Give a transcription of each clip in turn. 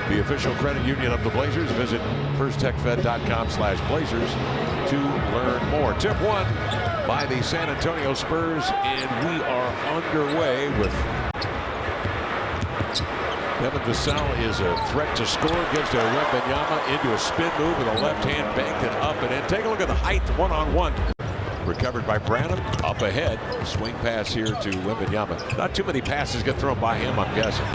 the official credit union of the Blazers. Visit firsttechfed.com/Blazers to learn more. Tip 1 by the San Antonio Spurs, and we are underway with Devin Vassell is a threat to score. Gives to Wembanyama into a spin move with a left hand, banked it up and in. Take a look at the height, one-on-one. Recovered by Branham, up ahead. Swing pass here to Wembanyama. Not too many passes get thrown by him, I'm guessing.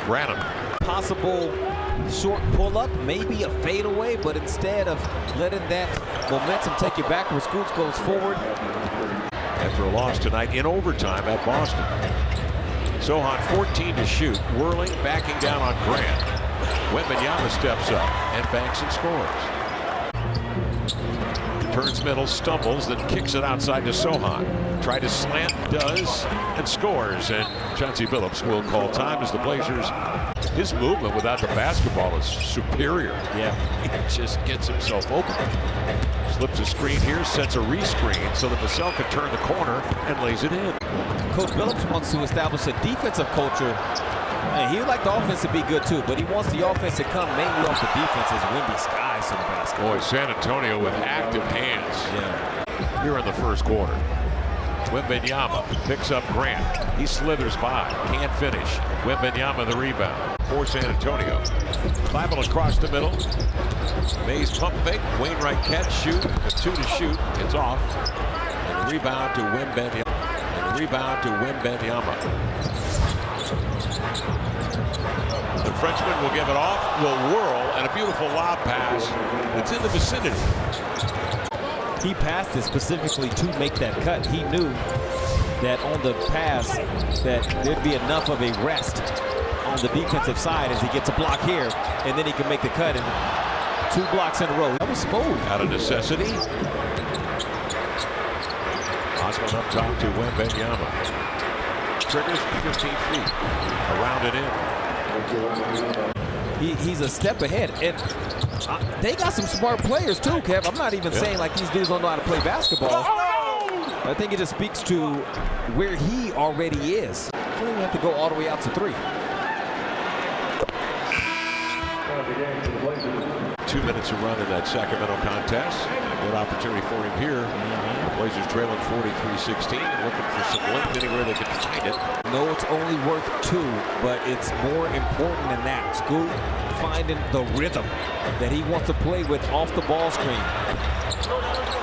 Branham. Possible short pull-up, maybe a fadeaway, but instead of letting that momentum take you backwards, Scoots goes forward. After a loss tonight in overtime at Boston. Sohan 14 to shoot, whirling, backing down on Grant. Wembanyama steps up and banks and scores. Turns middle, stumbles, then kicks it outside to Sohan. Tried to slant, does, and scores. And Chauncey Billups will call time as the Blazers. His movement without the basketball is superior. Yeah, he just gets himself open. Slips a screen here, sets a rescreen so that Vassell can turn the corner and lays it in. Coach Billups wants to establish a defensive culture. And he would like the offense to be good too, but he wants the offense to come mainly off the defense as Wemby skies to the basket. Boy, San Antonio with active hands. Yeah. Here in the first quarter. Wembanyama picks up Grant. He slithers by, can't finish. Wembanyama the rebound for San Antonio. Bible across the middle. Mays pump fake. Wainwright catch, shoot. 2 to shoot. It's off. And the rebound to Wembanyama. The Frenchman will give it off, will whirl, and a beautiful lob pass. It's in the vicinity. He passed it specifically to make that cut. He knew that on the pass that there'd be enough of a rest on the defensive side as he gets a block here, and then he can make the cut. And 2 blocks in a row. That was smooth. Out of necessity. Osman up top to Wembanyama. Triggers 15 feet. Around it in. He's a step ahead, and they got some smart players too, Kev. I'm not even saying like these dudes don't know how to play basketball. I think it just speaks to where he already is. You don't even have to go all the way out to 3. 2 minutes to run in that Sacramento contest. Good opportunity for him here. The Blazers trailing 43-16, looking for some length anywhere they can find it. No, it's only worth 2, but it's more important than that. Scoot finding the rhythm that he wants to play with off the ball screen.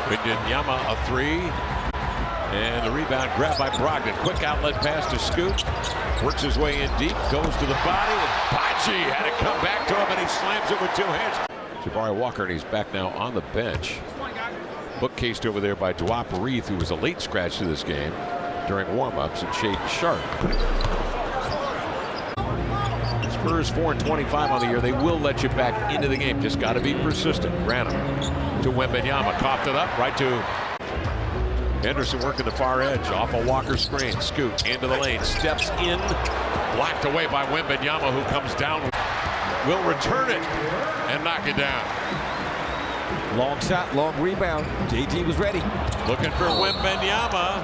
Wembanyama a 3. And the rebound grabbed by Brogdon. Quick outlet pass to Scoot. Works his way in deep, goes to the body, and Pachi had it come back to him, and he slams it with 2 hands. Jabari Walker, and he's back now on the bench. Bookcased over there by Dwap Reith, who was a late scratch to this game during warm-ups, and Shaden Sharp. Spurs 4-25 on the year. They will let you back into the game. Just got to be persistent. Branham to Wembanyama. Coughed it up right to Henderson working the far edge. Off a Walker screen. Scoot into the lane. Steps in. Blocked away by Wembanyama, who comes down. Will return it and knock it down. Long shot, long rebound. JG was ready. Looking for Wembanyama.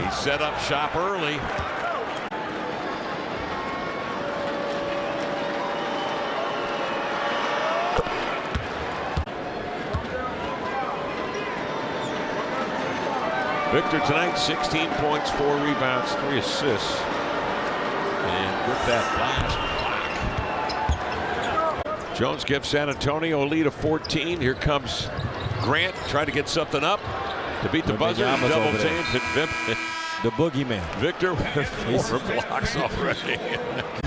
He set up shop early. Victor tonight, 16 points, 4 rebounds, 3 assists. And with that last block, Jones gives San Antonio a lead of 14. Here comes Grant, trying to get something up to beat the buzzer. Double team. The boogeyman. Victor with 4 blocks already.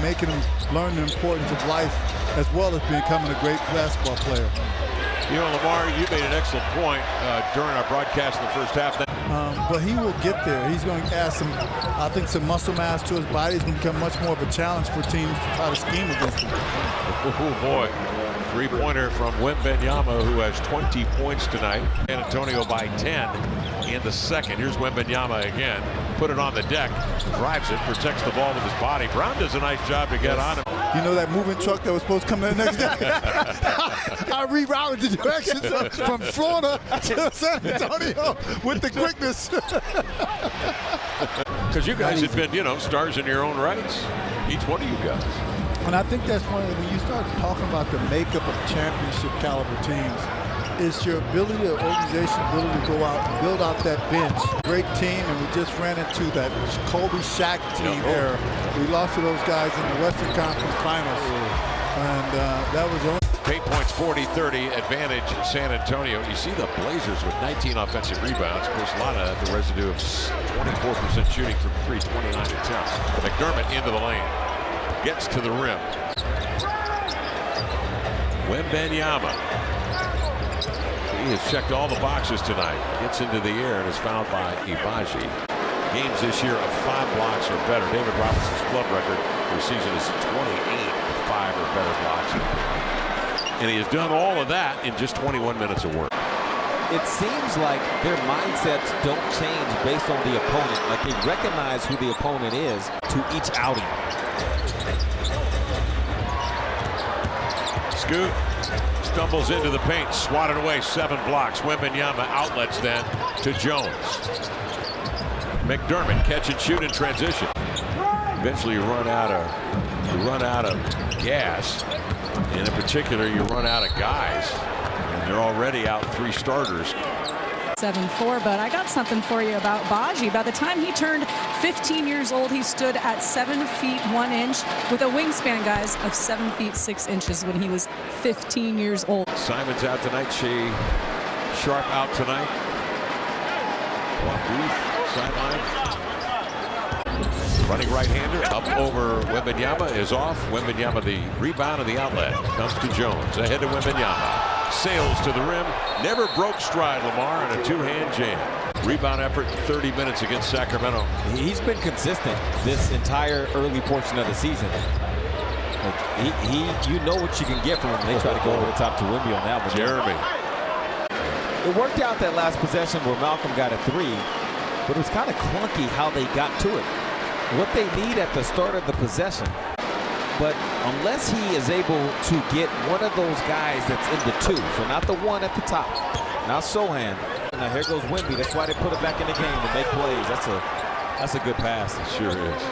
Making him learn the importance of life as well as becoming a great basketball player. You know, Lamar, you made an excellent point during our broadcast in the first half. But he will get there. He's going to add some, I think, some muscle mass to his body. He's going to become much more of a challenge for teams to try to scheme against him. Oh, boy. 3-pointer from Wembanyama, who has 20 points tonight. San Antonio by 10 in the second. Here's Wembanyama again. Put it on the deck. Drives it. Protects the ball with his body. Brown does a nice job to get on him. You know that moving truck that was supposed to come in the next day? I rerouted the directions from Florida to San Antonio with the quickness. Because you guys have been, you know, stars in your own rights. Each one of you guys. And I think that's when you start talking about the makeup of championship caliber teams, it's your ability, the organization's ability to go out and build out that bench. Great team, and we just ran into that Kobe Shaq team era. We lost to those guys in the Western Conference Finals, and that was only. 8 points, 40-30 advantage San Antonio. You see the Blazers with 19 offensive rebounds. Of course, a lot of that the residue of 24% shooting from 3, 29 attempts. McDermott into the lane. Gets to the rim. Wembanyama. He has checked all the boxes tonight. Gets into the air and is fouled by Ibaji. Games this year of 5 blocks or better. David Robinson's club record for the season is 28 with 5 or better blocks. And he has done all of that in just 21 minutes of work. It seems like their mindsets don't change based on the opponent. Like they recognize who the opponent is to each outing. Scoot stumbles into the paint, swatted away, 7 blocks. Wembanyama outlets then to Jones. McDermott catch and shoot in transition. Eventually you run out of gas, and in particular you run out of guys, and they're already out 3 starters. 7-4, but I got something for you about Baji. By the time he turned 15 years old, he stood at 7 feet 1 inch with a wingspan, guys, of 7 feet 6 inches when he was 15 years old. Simon's out tonight. Shea Sharp out tonight. Sideline. Running right-hander up over Wembanyama is off. Wembanyama the rebound and the outlet comes to Jones. Ahead to Wembanyama. Sails to the rim. Never broke stride, Lamar, on a 2-hand jam. Rebound effort 30 minutes against Sacramento. He's been consistent this entire early portion of the season. Like you know what you can get from him. They try to go over the top to Wemby on that one. Jeremy. It worked out that last possession where Malcolm got a 3, but it was kind of clunky how they got to it. What they need at the start of the possession. But unless he is able to get one of those guys that's in the 2, so not the one at the top, not Sohan. Now here goes Wemby. That's why they put it back in the game to make plays. That's a good pass. It sure is.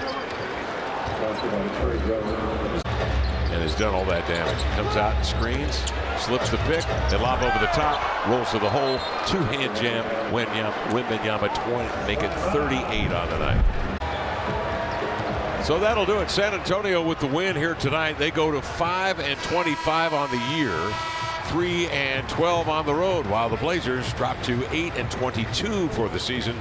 And has done all that damage. Comes out and screens, slips the pick, they lob over the top, rolls to the hole, 2-hand jam. Wembanyama 20, make it 38 on the night. So that'll do it. San Antonio with the win here tonight. They go to 5-25 on the year, 3-12 on the road, while the Blazers drop to 8-22 for the season.